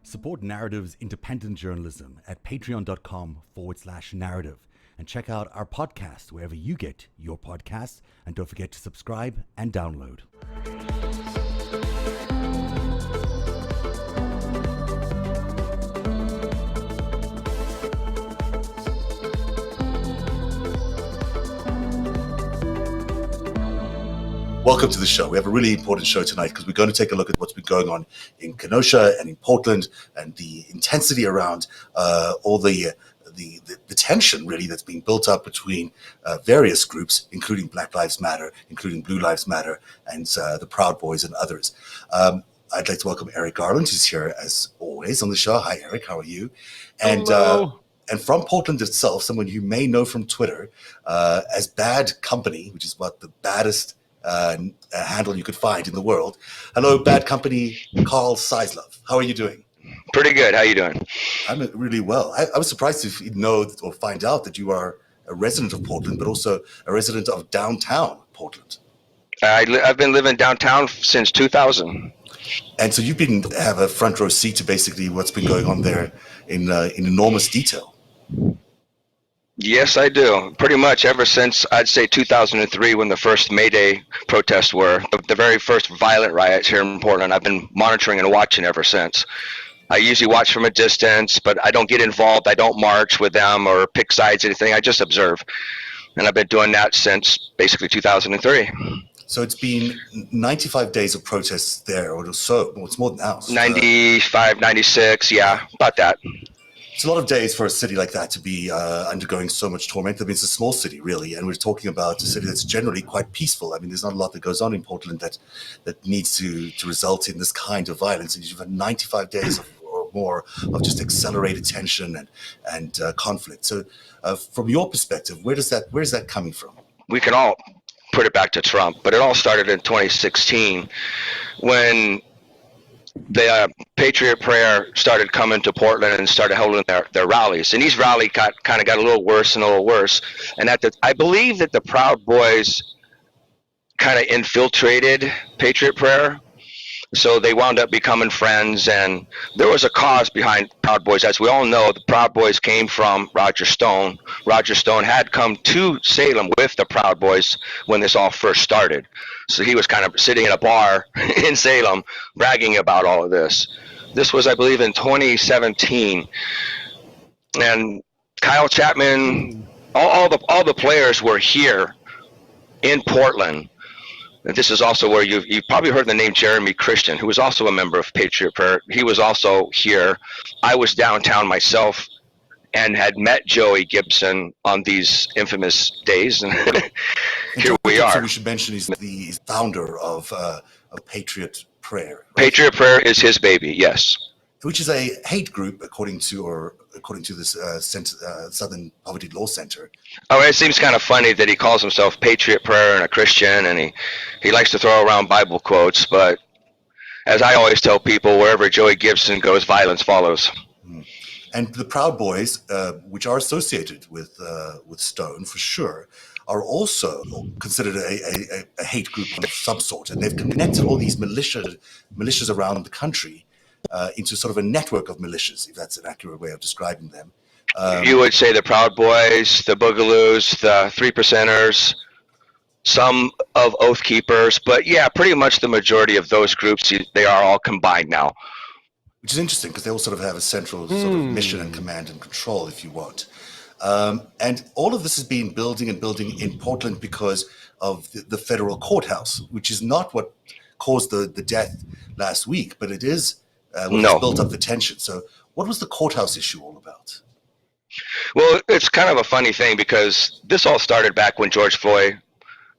Support Narativ's independent journalism at patreon.com/narrative and check out our podcast wherever you get your podcasts. And don't forget to subscribe and download. Welcome to the show. We have a really important show tonight because we're going to take a look at what's been going on in Kenosha and in Portland and the intensity around all the tension really that's being built up between various groups, including Black Lives Matter, including Blue Lives Matter, and the Proud Boys and others. I'd like to welcome Eric Garland, who's here as always on the show. Hi, Eric. How are you? Hello. And from Portland itself, someone you may know from Twitter as Bad Company, which is what the baddest handle you could find in the world. Hello, Bad Company, Carl Seislov. How are you doing? Pretty good. How you doing? I'm really well. I was surprised to know or find out that you are a resident of Portland, but also a resident of downtown Portland. I've been living downtown since 2000. And so you've have a front row seat to basically what's been going on there in enormous detail. Yes, I do. Pretty much ever since, I'd say 2003, when the first May Day protests were, the very first violent riots here in Portland. I've been monitoring and watching ever since. I usually watch from a distance, but I don't get involved. I don't march with them or pick sides, anything. I just observe. And I've been doing that since basically 2003. So it's been 95 days of protests there, or so. Well, it's more than that. 95, 96, yeah, about that. It's a lot of days for a city like that to be undergoing so much torment. I mean, it's a small city, really, and we're talking about a city that's generally quite peaceful. I mean, there's not a lot that goes on in Portland that needs to result in this kind of violence. And you've had 95 days or more of just accelerated tension and conflict. So, from your perspective, where's that coming from? We can all put it back to Trump, but it all started in 2016 when the Patriot Prayer started coming to Portland and started holding their rallies. And these rallies got a little worse and a little worse. And I believe that the Proud Boys kind of infiltrated Patriot Prayer. So they wound up becoming friends, and there was a cause behind Proud Boys. As we all know, the Proud Boys came from Roger Stone. Roger Stone had come to Salem with the Proud Boys when this all first started. So he was kind of sitting in a bar in Salem bragging about all of this. This was, I believe, in 2017. And Kyle Chapman, all the players were here in Portland. And this is also where you've probably heard the name Jeremy Christian, who was also a member of Patriot Prayer. He was also here. I was downtown myself and had met Joey Gibson on these infamous days. And here we are. So we should mention he's the founder of Patriot Prayer. Right? Patriot Prayer is his baby, yes. Which is a hate group, according to this Southern Poverty Law Center. Oh, it seems kind of funny that he calls himself Patriot Prayer and a Christian, and he likes to throw around Bible quotes. But as I always tell people, wherever Joey Gibson goes, violence follows. And the Proud Boys, which are associated with Stone for sure, are also considered a hate group of some sort, and they've connected all these militias around the country into sort of a network of militias, if that's an accurate way of describing them. You would say the Proud Boys, the Boogaloos, the Three Percenters, some of Oath Keepers, but yeah, pretty much the majority of those groups, they are all combined now. Which is interesting because they all sort of have a central sort of mission and command and control, if you want. And all of this has been building in Portland because of the federal courthouse, which is not what caused the death last week, but it is what has built up the tension. So what was the courthouse issue all about? Well, it's kind of a funny thing because this all started back when George Floyd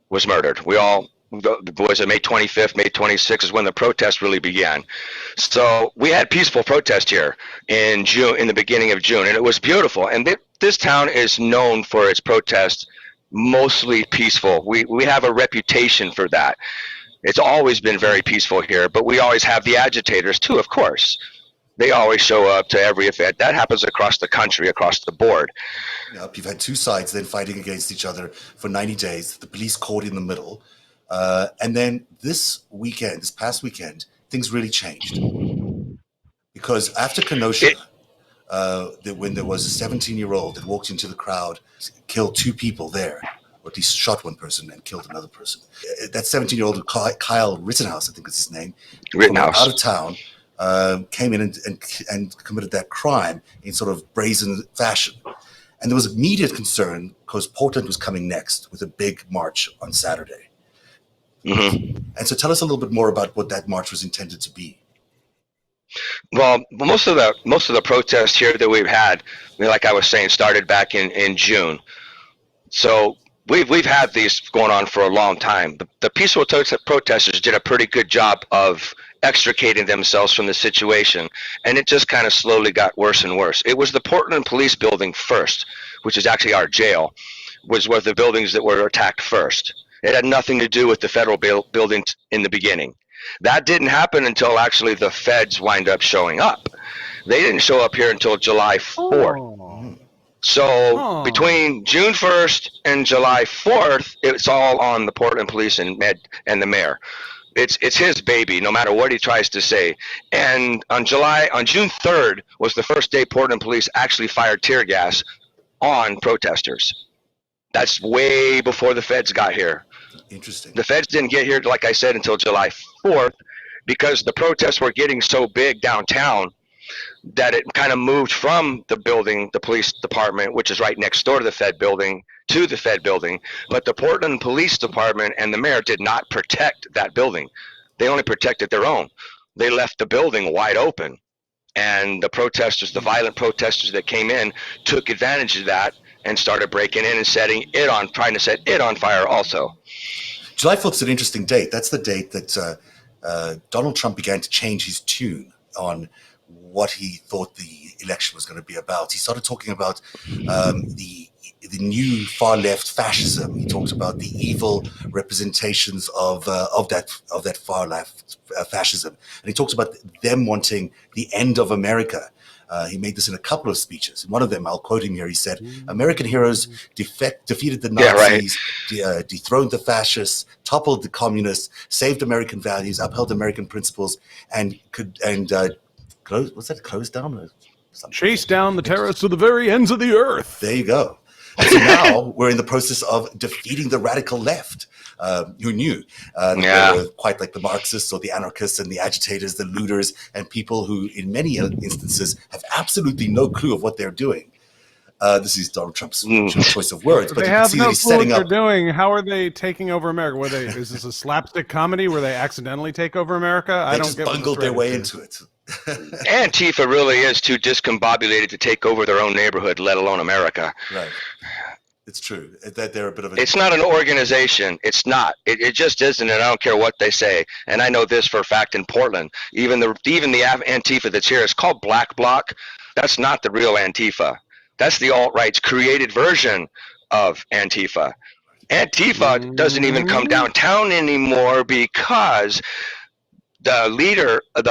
was murdered. The boys, May 25th, May 26th is when the protest really began. So we had peaceful protest here in June, in the beginning of June, and it was beautiful. And this town is known for its protest, mostly peaceful. We have a reputation for that. It's always been very peaceful here, but we always have the agitators too, of course. They always show up to every event. That happens across the country, across the board. Yep, you've had two sides then fighting against each other for 90 days, the police caught in the middle. And then this past weekend, things really changed. Because after Kenosha, when there was a 17-year-old that walked into the crowd, killed 2 people there, or at least shot 1 person and killed another person. That 17-year-old, Kyle Rittenhouse, I think is his name, from out of town, came in and committed that crime in sort of brazen fashion. And there was immediate concern because Portland was coming next with a big march on Saturday. Mm-hmm. And so tell us a little bit more about what that march was intended to be. Well, most of the protests here that we've had, like I was saying, started back in June. So we've had these going on for a long time. The peaceful protesters did a pretty good job of extricating themselves from the situation, and it just kind of slowly got worse and worse. It was the Portland Police Building first, which is actually our jail, was one of the buildings that were attacked first. It had nothing to do with the federal building in the beginning. That didn't happen until actually the feds wind up showing up. They didn't show up here until July 4th. Oh. So between June 1st and July 4th, it's all on the Portland Police and the mayor. It's his baby, no matter what he tries to say. And on June 3rd was the first day Portland Police actually fired tear gas on protesters. That's way before the feds got here. Interesting. The feds didn't get here, like I said, until July 4th, because the protests were getting so big downtown that it kind of moved from the building, the police department, which is right next door to the Fed building, to the Fed building. But the Portland Police Department and the mayor did not protect that building. They only protected their own. They left the building wide open. And the protesters, the violent protesters that came in, took advantage of that and started breaking in and trying to set it on fire also. July 4th is an interesting date. That's the date that Donald Trump began to change his tune on what he thought the election was going to be about. He started talking about the new far left fascism. He talked about the evil representations of that far left fascism, and he talked about them wanting the end of America. He made this in a couple of speeches. In one of them, I'll quote him here. He said, "American heroes defeated the Nazis, dethroned the fascists, toppled the communists, saved American values, upheld American principles, and closed down? Or something? Chase down the terrorists to the very ends of the earth." There you go. And so now we're in the process of defeating the radical left. Who knew? They were quite like the Marxists or the anarchists and the agitators, the looters, and people who, in many instances, have absolutely no clue of what they're doing. This is Donald Trump's choice of words, but They you can have see no that he's clue what setting they're up. doing. How are they taking over America? Is this a slapstick comedy where they accidentally take over America? They just bungled their way into it. Antifa really is too discombobulated to take over their own neighborhood, let alone America. Right. It's true that they're a bit of a. It's not an organization. It's not. It just isn't, and I don't care what they say. And I know this for a fact in Portland. Even the Antifa that's here is called Black Bloc. That's not the real Antifa. That's the alt-right's created version of Antifa. Antifa doesn't even come downtown anymore because the leader of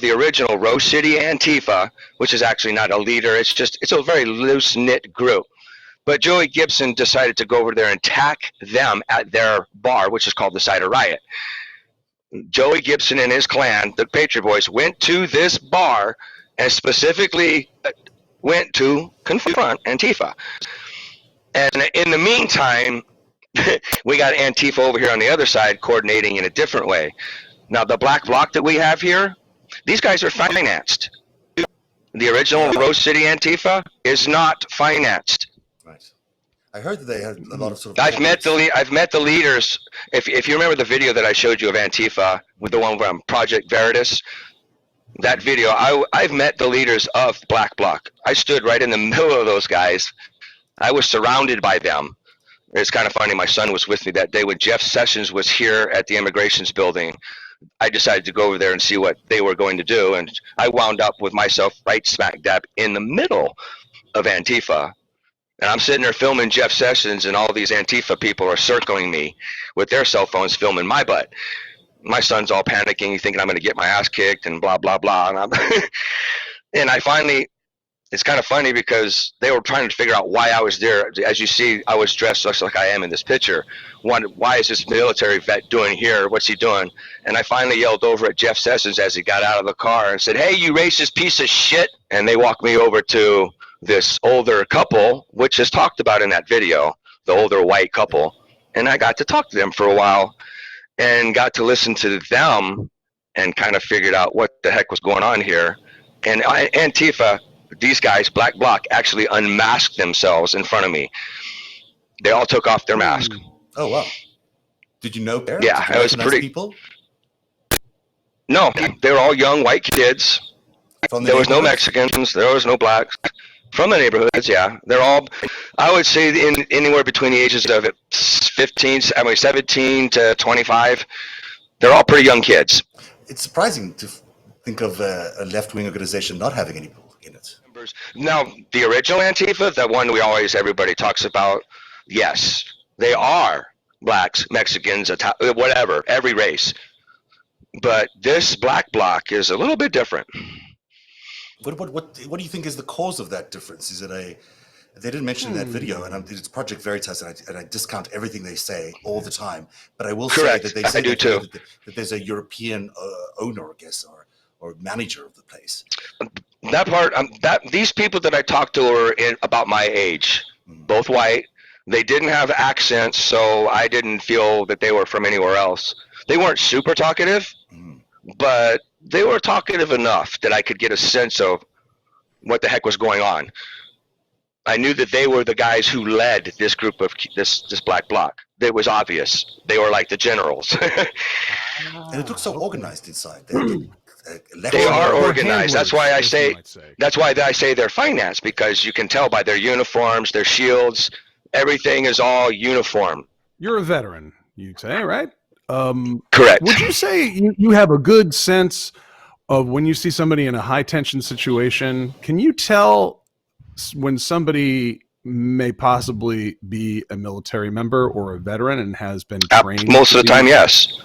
the original Rose City Antifa, which is actually not a leader, it's a very loose-knit group. But Joey Gibson decided to go over there and attack them at their bar, which is called the Cider Riot. Joey Gibson and his clan, the Patriot Boys, went to this bar and specifically went to confront Antifa. And in the meantime, we got Antifa over here on the other side coordinating in a different way. Now, the Black Bloc that we have here, these guys are financed. The original Rose City Antifa is not financed. Right. I heard that they had a lot of sort of. I've met the leaders. If you remember the video that I showed you of Antifa with the one from Project Veritas, that video, I've met the leaders of Black Bloc. I stood right in the middle of those guys. I was surrounded by them. It's kind of funny. My son was with me that day when Jeff Sessions was here at the immigrations building. I decided to go over there and see what they were going to do, and I wound up with myself right smack dab in the middle of Antifa. And I'm sitting there filming Jeff Sessions, and all these Antifa people are circling me with their cell phones filming my butt. My son's all panicking, thinking I'm going to get my ass kicked and blah, blah, blah. And, and I finally it's kind of funny because they were trying to figure out why I was there. As you see, I was dressed just like I am in this picture. Why is this military vet doing here? What's he doing? And I finally yelled over at Jeff Sessions as he got out of the car and said, "Hey, you racist piece of shit." And they walked me over to this older couple, which is talked about in that video, the older white couple. And I got to talk to them for a while and got to listen to them and kind of figured out what the heck was going on here. And Antifa, these guys, Black Bloc, actually unmasked themselves in front of me. They all took off their mask. Oh, wow. Did you know Bear? Yeah, Did you it was recognize pretty. People? No, they were all young white kids. There was no Mexicans. There was no blacks. From the neighborhoods, yeah. They're all, I would say, anywhere between the ages of 17 to 25. They're all pretty young kids. It's surprising to think of a left-wing organization not having any people in it. Now, the original Antifa, the one everybody talks about, yes, they are blacks, Mexicans, whatever, every race. But this Black Bloc is a little bit different. What do you think is the cause of that difference? Is it they didn't mention in that video, and it's Project Veritas, and I discount everything they say all the time. But I will Correct. say that they say I do too. That there's a European owner, I guess, or manager of the place. That part, these people that I talked to were about my age, both white. They didn't have accents, so I didn't feel that they were from anywhere else. They weren't super talkative, but they were talkative enough that I could get a sense of what the heck was going on. I knew that they were the guys who led this group of this Black Bloc. It was obvious. They were like the generals. And it looks so organized inside. They are organized. That's why I say they're financed, because you can tell by their uniforms, their shields, everything is all uniform. You're a veteran, you'd say, right? Correct. Would you say you have a good sense of when you see somebody in a high tension situation? Can you tell when somebody may possibly be a military member or a veteran and has been trained? Most of the time, yes.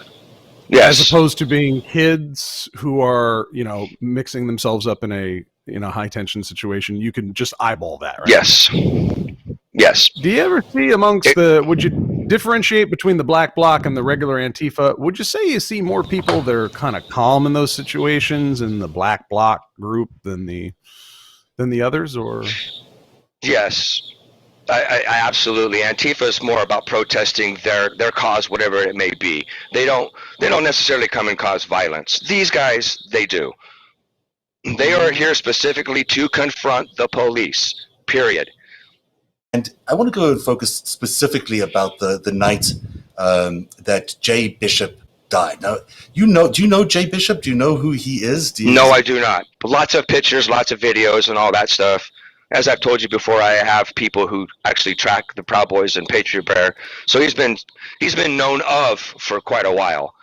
Yes. As opposed to being kids who are, mixing themselves up in a high tension situation, you can just eyeball that, right? Yes. Yes. Do you ever see would you differentiate between the Black Bloc and the regular Antifa? Would you say you see more people that are kind of calm in those situations in the Black Bloc group than the others, or? Yes. I absolutely. Antifa is more about protesting their cause, whatever it may be. They don't necessarily come and cause violence. These guys, they do. They are here specifically to confront the police, period. And I want to go and focus specifically about the night that Jay Bishop died. Now, do you know Jay Bishop? Do you know who he is? No, I do not. Lots of pictures, lots of videos, and all that stuff. As I've told you before, I have people who actually track the Proud Boys and Patriot Prayer. So he's been known of for quite a while.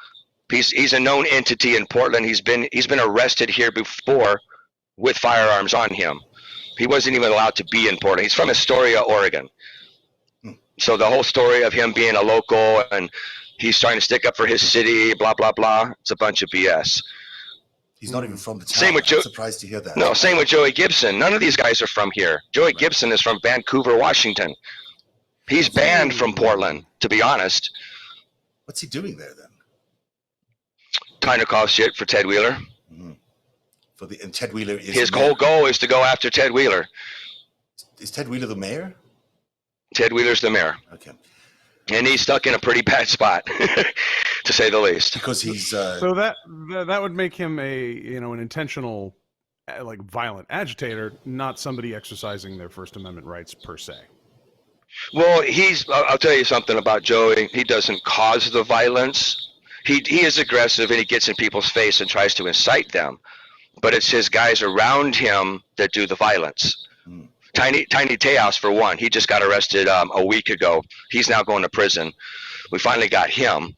He's a known entity in Portland. He's been arrested here before with firearms on him. He wasn't even allowed to be in Portland. He's from Astoria, Oregon. So the whole story of him being a local and he's trying to stick up for his city, blah, blah, blah, it's a bunch of BS. He's not even from the town. Same with I'm surprised to hear that. No, same with Joey Gibson. None of these guys are from here. Joey Gibson is from Vancouver, Washington. He's banned from Portland, to be honest. What's he doing there then? Trying to cause shit for Ted Wheeler. And Ted Wheeler is his whole goal is to go after Ted Wheeler. Is Ted Wheeler the mayor? Ted Wheeler's the mayor. Okay. And he's stuck in a pretty bad spot, to say the least. Because he's so that would make him an intentional, violent agitator, not somebody exercising their First Amendment rights per se. Well, I'll tell you something about Joey. He doesn't cause the violence. He is aggressive and he gets in people's face and tries to incite them. But it's his guys around him that do the violence. Tiny Tejas, for one, he just got arrested a week ago. He's now going to prison. We finally got him.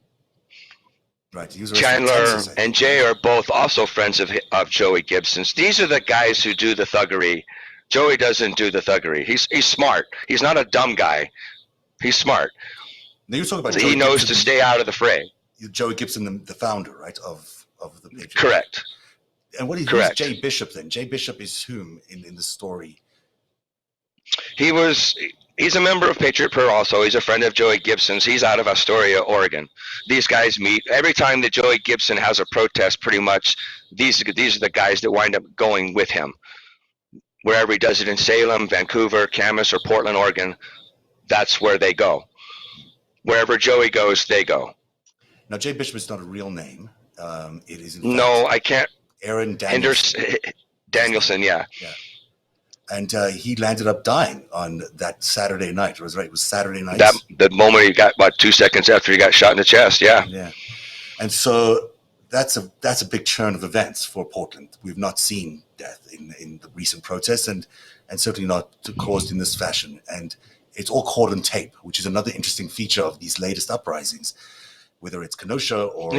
Right. Chandler and Jay are both also friends of Joey Gibson's. These are the guys who do the thuggery. Joey doesn't do the thuggery. He's smart. He's not a dumb guy. He's smart. Now you're talking about he knows to stay out of the fray. Joey Gibson, the founder, right, of the Patriot. Correct. And who's Correct. Jay Bishop then? Jay Bishop is whom in the story? He's a member of Patriot Prayer also. He's a friend of Joey Gibson's. He's out of Astoria, Oregon. These guys meet every time that Joey Gibson has a protest. Pretty much, these are the guys that wind up going with him wherever he does it, in Salem, Vancouver, Camas, or Portland, Oregon. That's where they go. Wherever Joey goes, they go. Now, Jay Bishop is not a real name. It is in No, I can't. Aaron Danielson. Danielson, yeah. Yeah. And he landed up dying on that Saturday night. It was right. It was Saturday night. The moment he got, about 2 seconds after he got shot in the chest. Yeah. Yeah. And so that's a big churn of events for Portland. We've not seen death in the recent protests, and certainly not caused in this fashion. And it's all caught on tape, which is another interesting feature of these latest uprisings, whether it's Kenosha or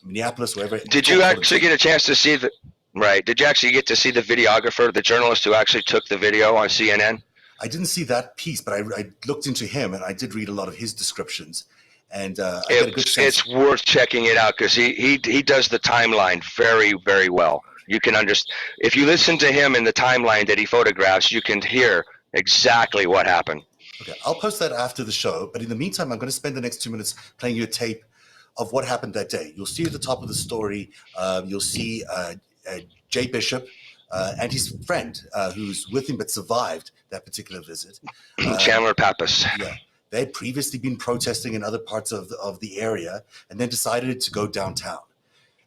Minneapolis, wherever. Did you actually get a chance to see the? Right. Did you actually get to see the videographer, the journalist who actually took the video on CNN? I didn't see that piece, but I looked into him, and I did read a lot of his descriptions. And it's worth checking it out, because he does the timeline very, very well. You can understand. If you listen to him in the timeline that he photographs, you can hear exactly what happened. Okay, I'll post that after the show. But in the meantime, I'm going to spend the next 2 minutes playing you a tape of what happened that day. You'll see at the top of the story, you'll see Jay Bishop and his friend who's with him but survived that particular visit. Chandler Pappas. Yeah. They'd previously been protesting in other parts of the area and then decided to go downtown.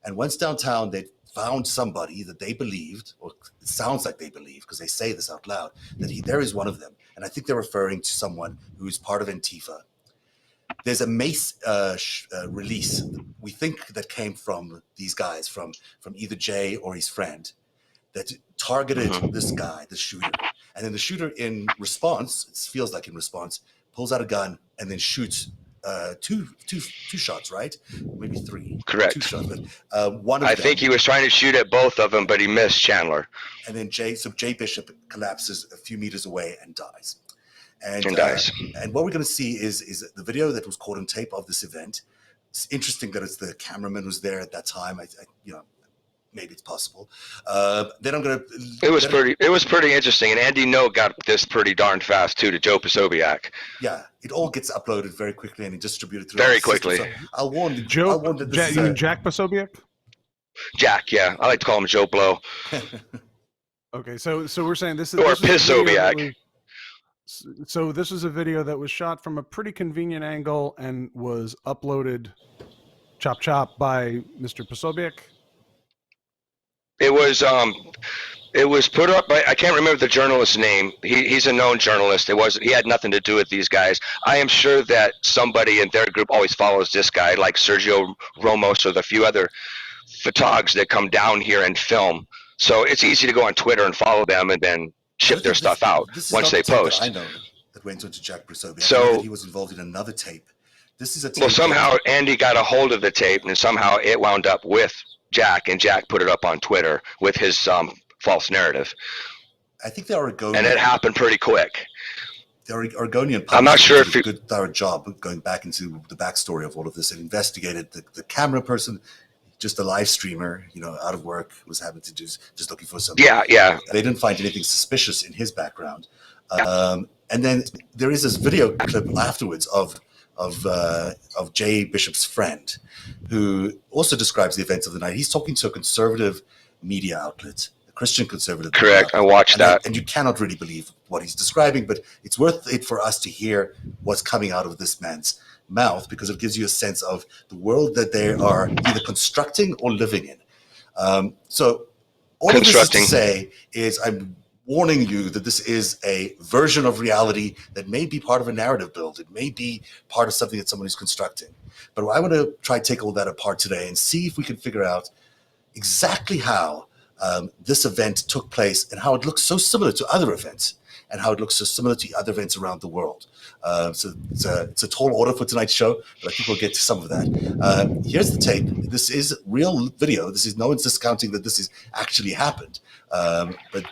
And once downtown, they found somebody that they believed, or it sounds like they believe because they say this out loud, that there is one of them. And I think they're referring to someone who is part of Antifa. There's a mace release, we think, that came from these guys, from either Jay or his friend, that targeted this guy, the shooter. And then the shooter, in response, it feels like in response, pulls out a gun and then shoots two shots, right? Maybe three. Correct. 2 shots, but one of them. I think he was trying to shoot at both of them, but he missed Chandler. And then Jay Bishop collapses a few meters away and dies. And what we're going to see is the video that was caught on tape of this event. It's interesting that it's the cameraman was there at that time. I maybe it's possible. Then I'm going to. It was pretty interesting, and Andy No got this pretty darn fast too to Joe Posobiec. Yeah, it all gets uploaded very quickly and distributed through very quickly. So I'll warn you. Joe, you mean Jack Posobiec? Jack, yeah, I like to call him Joe Blow. Okay, so we're saying this is Posobiec. So this is a video that was shot from a pretty convenient angle and was uploaded, chop by Mr. Posobiec. It was put up by, I can't remember the journalist's name. He's a known journalist. He had nothing to do with these guys. I am sure that somebody in their group always follows this guy, like Sergio Ramos or the few other photogs that come down here and film. So it's easy to go on Twitter and follow them and then ship their stuff out once they post. I know that went into Jack Posobiec. So I know that he was involved in another tape. This is a tape. Well, somehow Andy got a hold of the tape, and somehow it wound up with Jack, and Jack put it up on Twitter with his false narrative. I think the Oregonian, and it happened pretty quick. The Oregonian. I'm not sure if did a good thorough job going back into the backstory of all of this and investigated the camera person. Just a live streamer, out of work, was having to just looking for something. Yeah. They didn't find anything suspicious in his background. And then there is this video clip afterwards of Jay Bishop's friend, who also describes the events of the night. He's talking to a conservative media outlet, a Christian conservative. Correct. I watched that. And you cannot really believe what he's describing, but it's worth it for us to hear what's coming out of this man's mouth, because it gives you a sense of the world that they are either constructing or living in. So all of this is to say is I'm warning you that this is a version of reality that may be part of a narrative build. It may be part of something that someone is constructing. But I want to try to take all that apart today and see if we can figure out exactly how this event took place and how it looks so similar to other events and how it looks so similar to other events around the world. So it's a tall order for tonight's show, but I think we'll get to some of that. Here's the tape. This is real video. No one's discounting that this has actually happened. But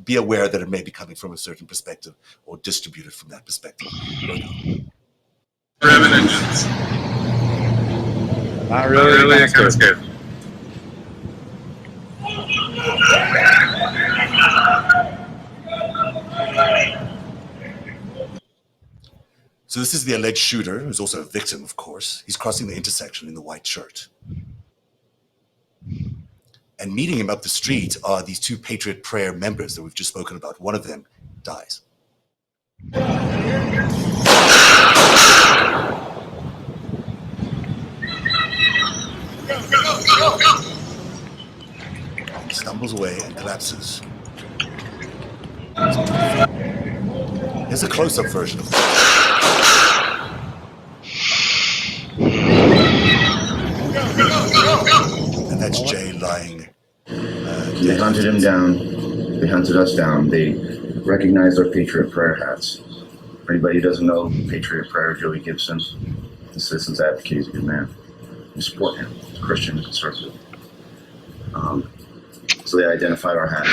be aware that it may be coming from a certain perspective or distributed from that perspective. Revenant engines. Not really that kind of scared. So this is the alleged shooter, who's also a victim, of course. He's crossing the intersection in the white shirt. And meeting him up the street are these two Patriot Prayer members that we've just spoken about. One of them dies. He stumbles away and collapses. Here's a close-up version of this. And that's Jay lying. They hunted him down. They hunted us down. They recognized our Patriot Prayer hats. For anybody who doesn't know Patriot Prayer, Joey Gibson, the citizens advocate, he's a good man. We support him. He's a Christian and conservative. So they identified our hats.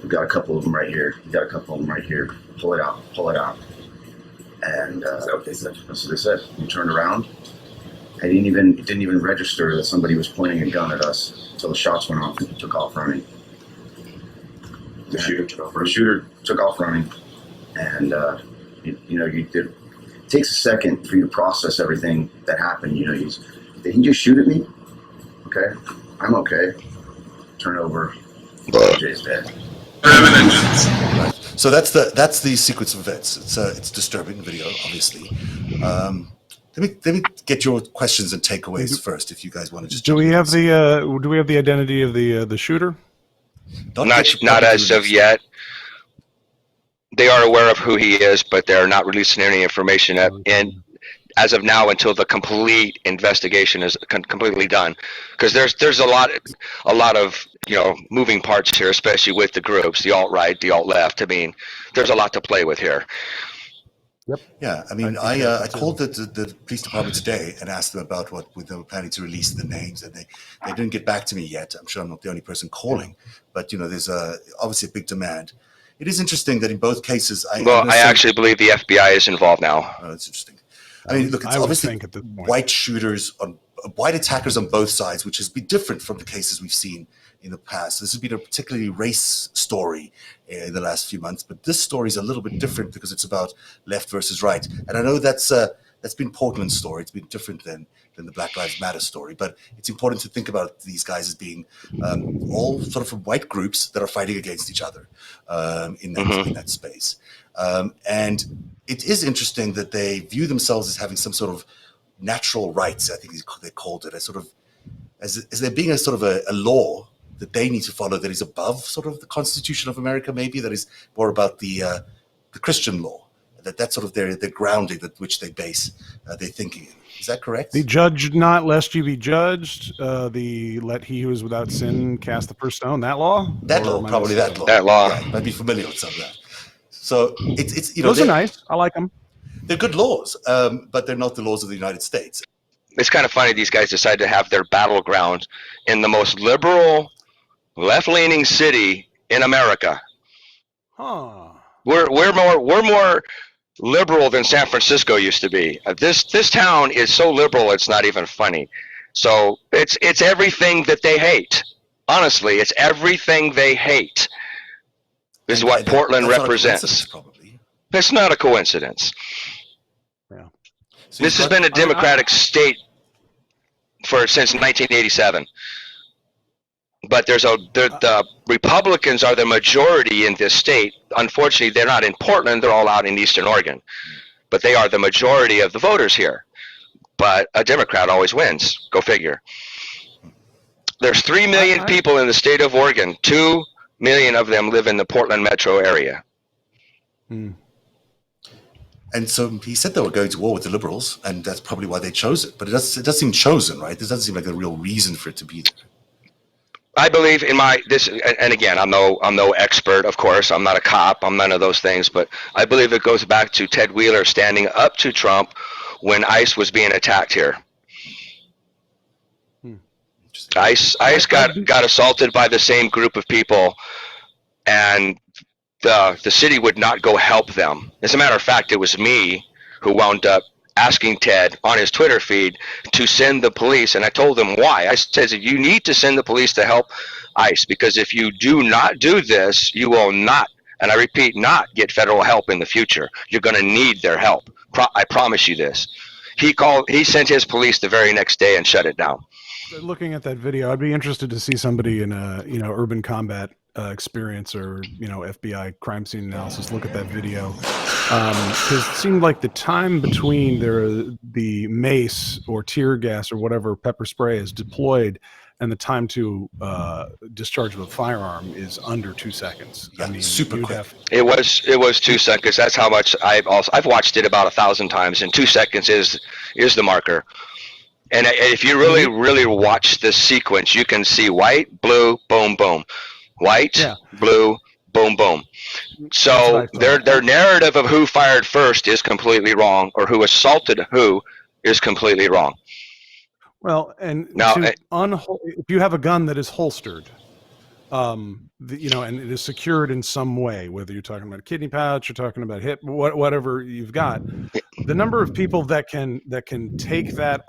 We've got a couple of them right here. We've got a couple of them right here. Pull it out. Pull it out. And that's what they said. That's what they said. We turned around. It didn't even register that somebody was pointing a gun at us until the shots went off and he took off running. The shooter took off running. And, it takes a second for you to process everything that happened. Did he just shoot at me? Okay. I'm okay. Turn over. Jay's dead. Right. So that's the sequence of events. It's disturbing video, obviously. Let me get your questions and takeaways first, if you guys want to just. Do we have the identity of the shooter? Not as of yet. They are aware of who he is, but they're not releasing any information and as of now until the complete investigation is completely done. Because there's a lot of moving parts here, especially with the groups, the alt-right, the alt-left. I mean, there's a lot to play with here. Yep. Yeah, I mean, I called the police department today and asked them about what they were planning to release the names, and they didn't get back to me yet. I'm sure I'm not the only person calling, but there's obviously a big demand. It is interesting that in both cases, I actually believe the FBI is involved now. Oh, that's interesting. I mean, look, it's obviously white shooters white attackers on both sides, which has been different from the cases we've seen in the past. This has been a particularly race story in the last few months, but this story is a little bit different because it's about left versus right. And I know that's been Portland's story. It's been different than the Black Lives Matter story, but it's important to think about these guys as being all sort of from white groups that are fighting against each other in that space. And it is interesting that they view themselves as having some sort of natural rights. I think they called it as there being a sort of a law that they need to follow that is above sort of the Constitution of America, maybe that is more about the Christian law. That's sort of their grounding at which they base their thinking in. Is that correct? The judge not lest you be judged. The let he who is without sin cast the first stone. That law. That law. That law. Yeah, you might be familiar with some of that. So it's those are nice. I like them. They're good laws, but they're not the laws of the United States. It's kind of funny these guys decide to have their battleground in the most liberal, left-leaning city in America. Huh. We're more liberal than San Francisco used to be. This town is so liberal it's not even funny. So it's everything that they hate. Honestly, it's everything they hate. This is what Portland represents. Probably. It's not a coincidence. Yeah. So this has been a Democratic state since 1987. But the Republicans are the majority in this state. Unfortunately, they're not in Portland. They're all out in Eastern Oregon. But they are the majority of the voters here. But a Democrat always wins. Go figure. There's 3 million people in the state of Oregon. 2 million of them live in the Portland metro area. And so he said they were going to war with the liberals, and that's probably why they chose it. But it does seem chosen, right? This doesn't seem like a real reason for it to be there. I believe in and again, I'm no expert, of course. I'm not a cop. I'm none of those things. But I believe it goes back to Ted Wheeler standing up to Trump when ICE was being attacked here. ICE got assaulted by the same group of people, and the city would not go help them. As a matter of fact, it was me who wound up asking Ted on his Twitter feed to send the police, and I told him why. I said that you need to send the police to help ICE, because if you do not do this, you will not, and I repeat, not get federal help in the future. You're going to need their help. I promise you this. He sent his police the very next day and shut it down. Looking at that video, I'd be interested to see somebody in a urban combat experience or FBI crime scene analysis look at that video, because it seemed like the time between the mace or tear gas or whatever pepper spray is deployed and the time to discharge of a firearm is under 2 seconds. Yeah, super quick. It was 2 seconds. That's how much I've watched it about 1,000 times, and 2 seconds is the marker. And if you really watch the sequence, you can see white, blue, boom, boom, white, blue, boom, boom. So their narrative of who fired first is completely wrong, or who assaulted who is completely wrong. Well, and now, if you have a gun that is holstered, and it is secured in some way, whether you're talking about a kidney pouch, you're talking about hip, whatever you've got, the number of people that can take that,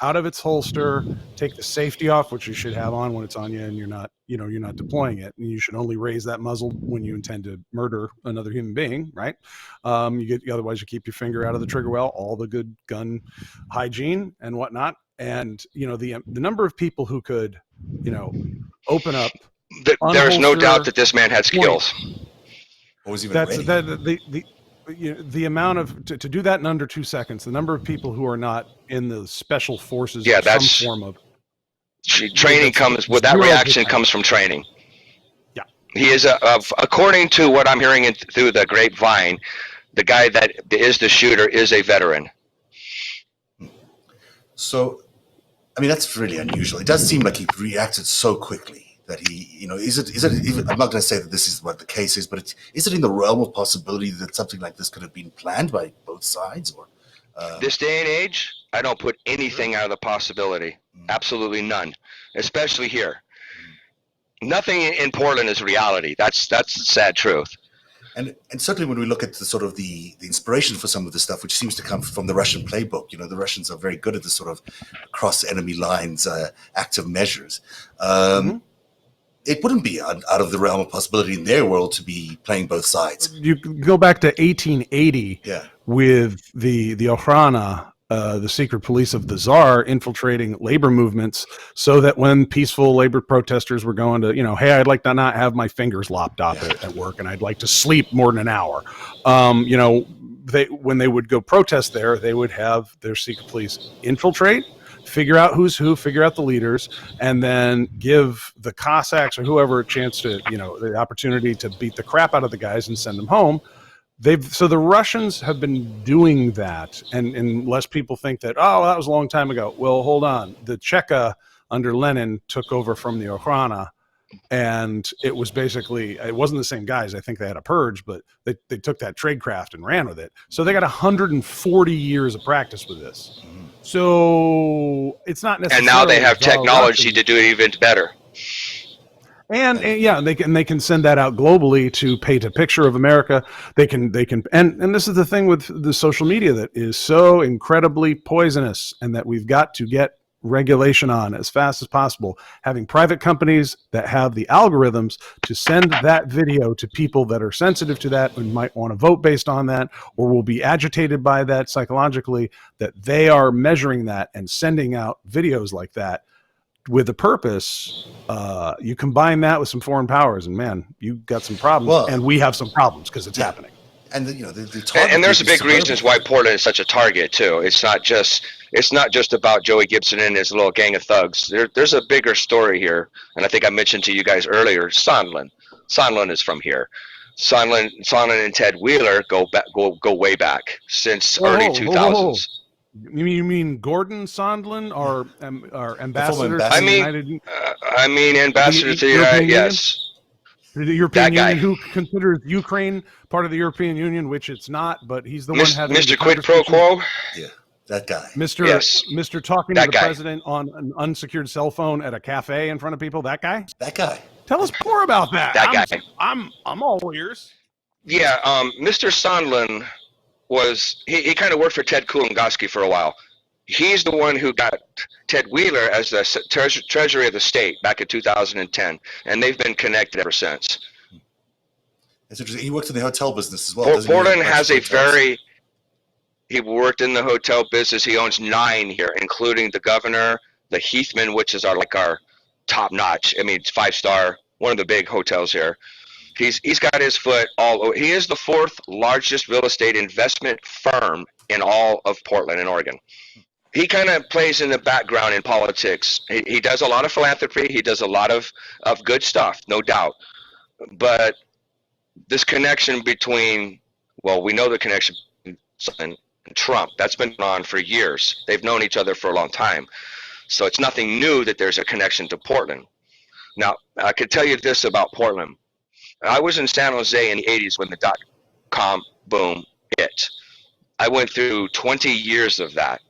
out of its holster, take the safety off, which you should have on when it's on you, and you're not deploying it, and you should only raise that muzzle when you intend to murder another human being, right? Otherwise you keep your finger out of the trigger well, all the good gun hygiene and whatnot. And the number of people who could open up, there's no doubt that this man had skills. What was even ready? The amount of to do that in under 2 seconds, the number of people who are not in the special forces, that's some form of training comes with that reaction comes from training. Yeah, he is according to what I'm hearing through the grapevine, the guy that is the shooter is a veteran. So, I mean, that's really unusual. It does seem like he reacted so quickly that he, is it even, I'm not going to say that this is what the case is, but is it in the realm of possibility that something like this could have been planned by both sides? Or this day and age, I don't put anything out of the possibility. Absolutely none, especially here. Nothing in Portland is reality. That's the sad truth. And certainly when we look at the sort of the inspiration for some of the stuff, which seems to come from the Russian playbook, the Russians are very good at this sort of cross enemy lines active measures. It wouldn't be out of the realm of possibility in their world to be playing both sides. You go back to 1880 with the Okhrana, the secret police of the Tsar, infiltrating labor movements so that when peaceful labor protesters were going to, hey, I'd like to not have my fingers lopped off at work, and I'd like to sleep more than an hour. When they would go protest there, they would have their secret police infiltrate, figure out who's who, figure out the leaders, and then give the Cossacks or whoever a chance to, the opportunity to beat the crap out of the guys and send them home. So the Russians have been doing that, and unless people think that, that was a long time ago. Well, hold on. The Cheka under Lenin took over from the Okhrana, and it was basically, it wasn't the same guys. I think they had a purge, but they took that tradecraft and ran with it. So they got 140 years of practice with this. So it's not necessarily. And now they have technology to do it even better. And they can send that out globally to paint a picture of America. They can and this is the thing with the social media that is so incredibly poisonous, and that we've got to get regulation on as fast as possible. Having private companies that have the algorithms to send that video to people that are sensitive to that and might want to vote based on that, or will be agitated by that psychologically, that they are measuring that and sending out videos like that with a purpose. You combine that with some foreign powers, and man, you got some problems. And we have some problems because it's happening. And and there's a big reason why Portland is such a target too. It's not just about Joey Gibson and his little gang of thugs. There's a bigger story here, and I think I mentioned to you guys earlier. Sondland is from here. Sondland and Ted Wheeler go way back since early 2000s. You mean Gordon Sondland, our ambassador? I mean ambassador to the United. Yes. The European Union, who considers Ukraine part of the European Union, which it's not, but he's the one having Mr. Quid Pro Quo. Yeah, that guy. Mr. Talking to the president on an unsecured cell phone at a cafe in front of people. That guy. Tell us more about that. That guy. I'm all ears. Yeah, Mr. Sondland was he kind of worked for Ted Kulingoski for a while. He's the one who got Ted Wheeler as the Treasury of the State back in 2010, and they've been connected ever since. It's interesting. He works in the hotel business as well. Portland has a very. He worked in the hotel business. He owns 9 here, including the Governor, the Heathman, which is our top notch. I mean, it's 5-star, one of the big hotels here. He's got his foot all over. He is the 4th largest real estate investment firm in all of Portland and Oregon. He kind of plays in the background in politics. He does a lot of philanthropy. He does a lot of good stuff, no doubt. But this connection between, well, we know the connection between Trump, that's been on for years. They've known each other for a long time. So it's nothing new that there's a connection to Portland. Now, I could tell you this about Portland. I was in San Jose in the 80s when the dot-com boom hit. I went through 20 years of that.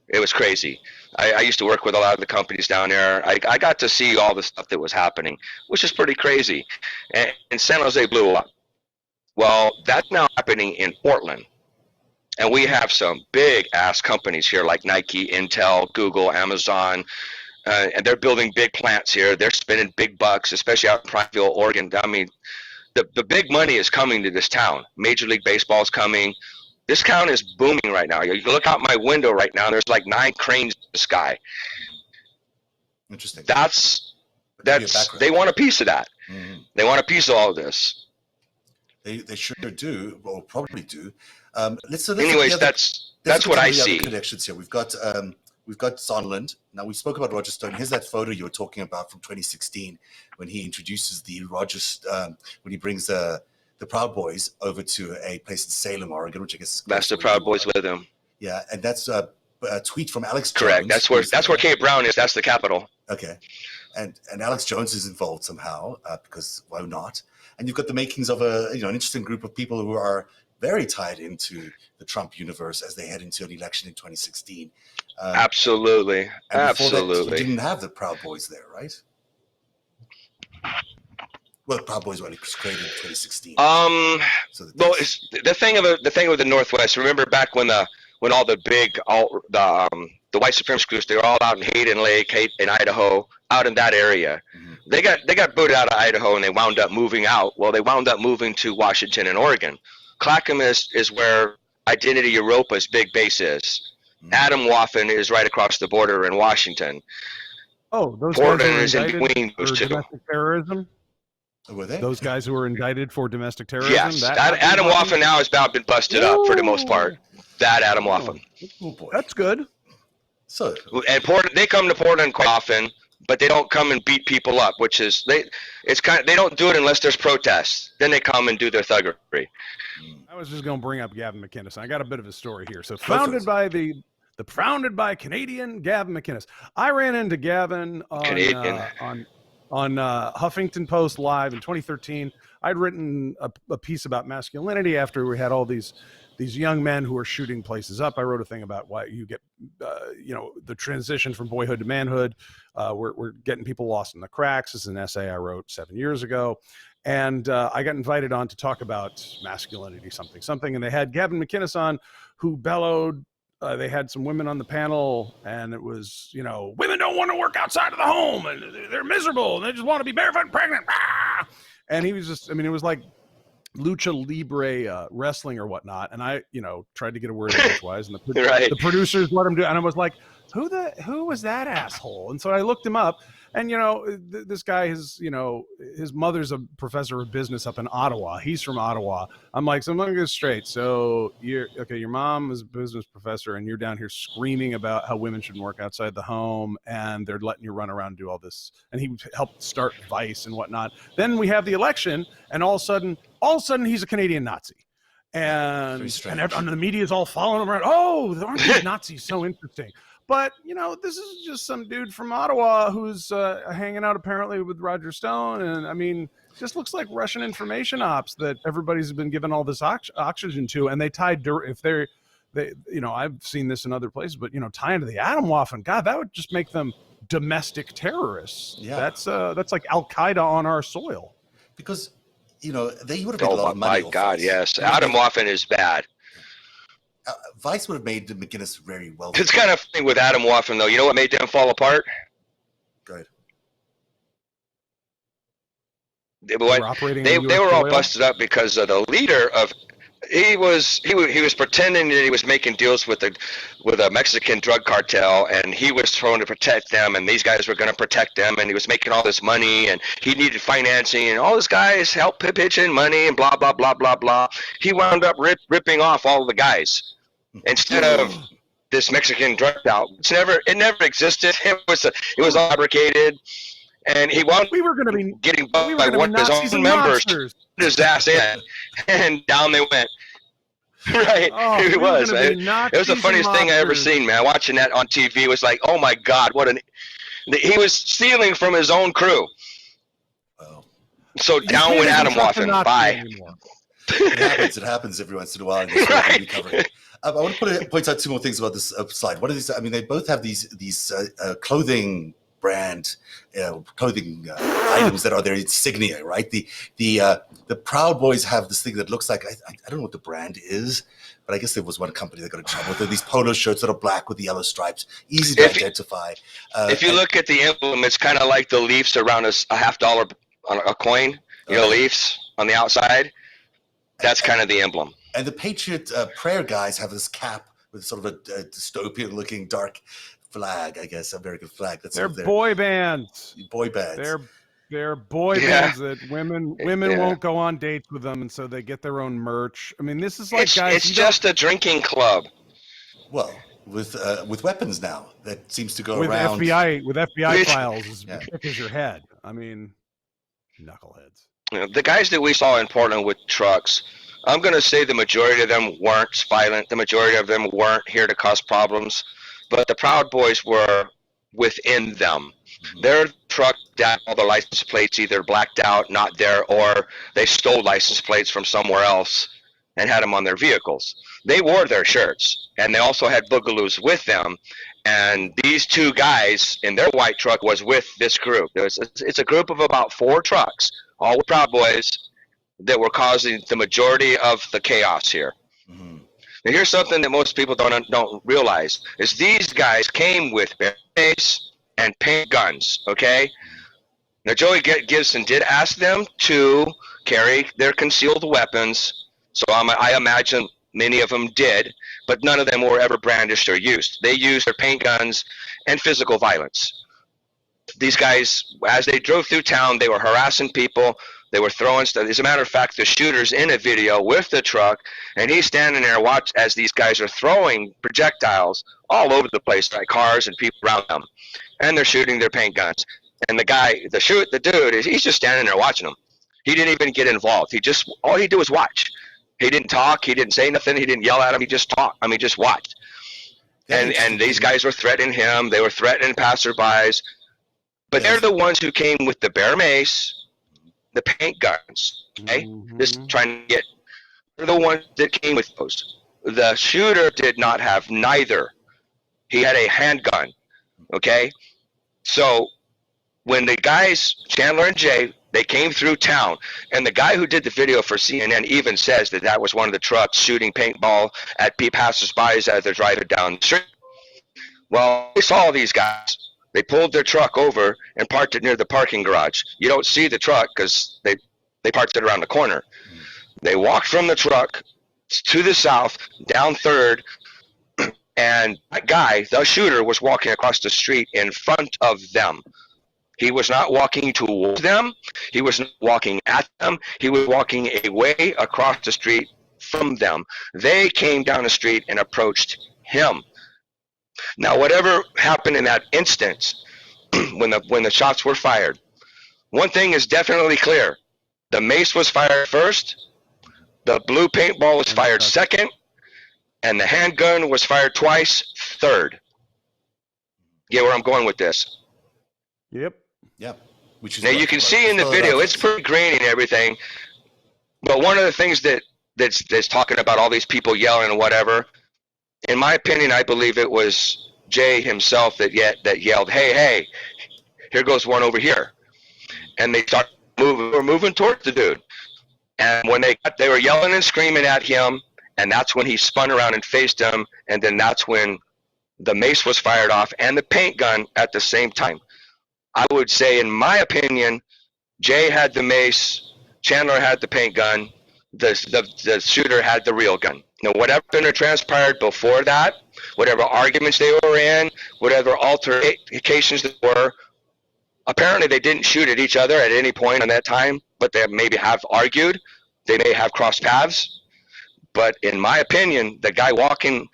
It was crazy. I used to work with a lot of the companies down there. I got to see all the stuff that was happening, which is pretty crazy. And San Jose blew up. Well, that's now happening in Portland. And we have some big-ass companies here like Nike, Intel, Google, Amazon, and they're building big plants here. They're spending big bucks, especially out in Prineville, Oregon. I mean, the big money is coming to this town. Major League Baseball is coming. This town is booming right now. You can look out my window right now. There's like 9 cranes in the sky. Interesting. That's they want a piece of that. Mm-hmm. They want a piece of all of this. They sure do, or probably do. Anyways, that's what I see. Connections here. We've got Zonderland. Now we spoke about Roger Stone. Here's that photo you were talking about from 2016 when he introduces the when he brings the Proud Boys over to a place in Salem, Oregon, which I guess that's the Proud Boys with him. Yeah, and that's a tweet from Alex Correct. Jones. That's where Kate Brown is. That's the capital. Okay, and Alex Jones is involved somehow because why not? And you've got the makings of an interesting group of people who are very tied into the Trump universe as they head into an election in 2016. Absolutely. Absolutely. That, you didn't have the Proud Boys there, right? Well, the Proud Boys were created in 2016. Well, it's the thing with the Northwest. Remember back when all the white supremacist groups, they were all out in Hayden Lake, in Idaho, out in that area. Mm-hmm. They got booted out of Idaho and they wound up moving out. Well, they wound up moving to Washington and Oregon. Clackamas is where Identity Europa's big base is. Mm-hmm. Adam Waffen is right across the border in Washington. Oh, those Portland guys is in between those two. Domestic terrorism? Were they? Those guys who were indicted for domestic terrorism? Yes. Adam Waffen now has about been busted up for the most part. That Adam Waffen. Oh boy. That's good. So, and they come to Portland quite often, but they don't come and beat people up, which is they don't do it unless there's protests. Then they come and do their thuggery. I was just going to bring up Gavin McInnes. I got a bit of a story here. So founded by Canadian Gavin McInnes. I ran into Gavin on Huffington Post Live in 2013. I'd written a piece about masculinity after we had all these young men who are shooting places up. I wrote a thing about why you get, the transition from boyhood to manhood. We're getting people lost in the cracks. This is an essay I wrote 7 years ago. And I got invited on to talk about masculinity, something. And they had Gavin McInnes on, who bellowed. They had some women on the panel, and it was, women don't want to work outside of the home, and they're miserable, and they just want to be barefoot and pregnant. Ah! And he was just, it was like lucha libre wrestling or whatnot. And I, tried to get a word in edgewise, and the producers let him do it. And I was like, who was that asshole? And so I looked him up, and this guy his mother's a professor of business up in Ottawa. He's from Ottawa. I'm like, so I'm gonna get straight. So your mom is a business professor, and you're down here screaming about how women shouldn't work outside the home, and they're letting you run around and do all this. And he helped start Vice and whatnot. Then we have the election, and all of a sudden he's a Canadian Nazi. And the media is all following him around. Oh, aren't these Nazis so interesting? But, this is just some dude from Ottawa who's hanging out apparently with Roger Stone. And just looks like Russian information ops that everybody's been given all this oxygen to. And they tie I've seen this in other places, but, tie into the Adam Waffen. God, that would just make them domestic terrorists. Yeah. That's like Al-Qaeda on our soil. Because, they would have made a lot of money. Oh, my God, yes. Adam Waffen is bad. Vice would have made McGinnis very well. It's kind of funny with Adam Waffen, though. You know what made them fall apart? Go ahead. They They were all busted up because of the leader of he was pretending that he was making deals with a Mexican drug cartel, and he was trying to protect them, and these guys were going to protect them, and he was making all this money, and he needed financing, and all these guys helped pitch in money, and blah blah blah blah blah. He wound up ripping off all the guys instead of this Mexican drug cartel. It never existed. It was fabricated. And he wound up getting bugged by one of his own members, his ass in, and down they went. Right, it was. It was the funniest thing I ever seen, man. Watching that on TV, it was like, oh my God, he was stealing from his own crew. Oh. So down went Adam Waffen. Bye. It happens every once in a while. Right. I want to point out two more things about this slide. What are these? I mean, they both have these clothing brand clothing items that are their insignia, right? The Proud Boys have this thing that looks like I don't know what the brand is, but I guess there was one company that got in trouble with it. These polo shirts that are black with the yellow stripes, easy to identify. If you look at the emblem, it's kind of like the leaves around a $50 on a coin. You know, leaves on the outside. That's kind of the emblem. And the Patriot Prayer guys have this cap with sort of a dystopian-looking dark flag, I guess, American flag. They're boy bands. Boy bands. They're boy bands that women won't go on dates with them, and so they get their own merch. I mean, this is like it's just a drinking club. Well, with weapons now that seems to go with around FBI files as thick as your head. I mean, knuckleheads. The guys that we saw in Portland with trucks, I'm going to say the majority of them weren't violent. The majority of them weren't here to cause problems. But the Proud Boys were within them. Mm-hmm. Their truck had all the license plates either blacked out, not there, or they stole license plates from somewhere else and had them on their vehicles. They wore their shirts, and they also had boogaloos with them. And these two guys in their white truck was with this group. It's a group of about 4 trucks, all with Proud Boys, that were causing the majority of the chaos here. Mm-hmm. Now, here's something that most people don't realize, is these guys came with bear mace and paint guns, okay? Now, Joey Gibson did ask them to carry their concealed weapons, so I imagine many of them did, but none of them were ever brandished or used. They used their paint guns and physical violence. These guys, as they drove through town, they were harassing people. They were throwing stuff. As a matter of fact, the shooter's in a video with the truck, and he's standing there watch as these guys are throwing projectiles all over the place, like cars and people around them, and they're shooting their paint guns. And the dude, he's just standing there watching them. He didn't even get involved. All he did was watch. He didn't talk. He didn't say nothing. He didn't yell at him. He just talked. I mean, just watched. And these guys were threatening him. They were threatening passerbys. But they're the ones who came with the bear mace, the paint guns, okay? Mm-hmm. Just trying to they're the ones that came with those. The shooter did not have neither. He had a handgun, okay? So when the guys, Chandler and Jay, they came through town, and the guy who did the video for CNN even says that was one of the trucks shooting paintball at passersby as they're driving down the street. Well, they saw these guys. They pulled their truck over and parked it near the parking garage. You don't see the truck because they parked it around the corner. They walked from the truck to the south, down 3rd, and that guy, the shooter, was walking across the street in front of them. He was not walking towards them. He was not walking at them. He was walking away across the street from them. They came down the street and approached him. Now, whatever happened in that instance, when the shots were fired, one thing is definitely clear: the mace was fired first, the blue paintball was fired second, and the handgun was fired twice, third. Get where I'm going with this? Yep. Now you can see in the video, it's pretty grainy and everything, but one of the things that's talking about all these people yelling and whatever. In my opinion, I believe it was Jay himself that yelled, "Hey, here goes one over here," and they started moving towards the dude. And when they were yelling and screaming at him, And that's when he spun around and faced him. And then that's when the mace was fired off and the paint gun at the same time. I would say, in my opinion, Jay had the mace, Chandler had the paint gun, the shooter had the real gun. Now, whatever transpired before that, whatever arguments they were in, whatever altercations there were, apparently they didn't shoot at each other at any point in that time, but they maybe have argued. They may have crossed paths. But in my opinion, the guy walking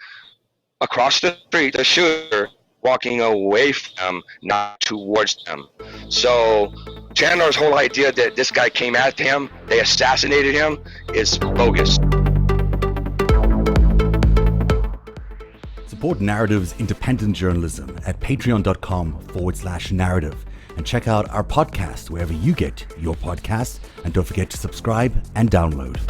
across the street, the shooter, walking away from them, not towards them. So Chandler's whole idea that this guy came at him, they assassinated him, is bogus. Support Narativ's independent journalism at patreon.com/narrative and check out our podcast wherever you get your podcasts, and don't forget to subscribe and download.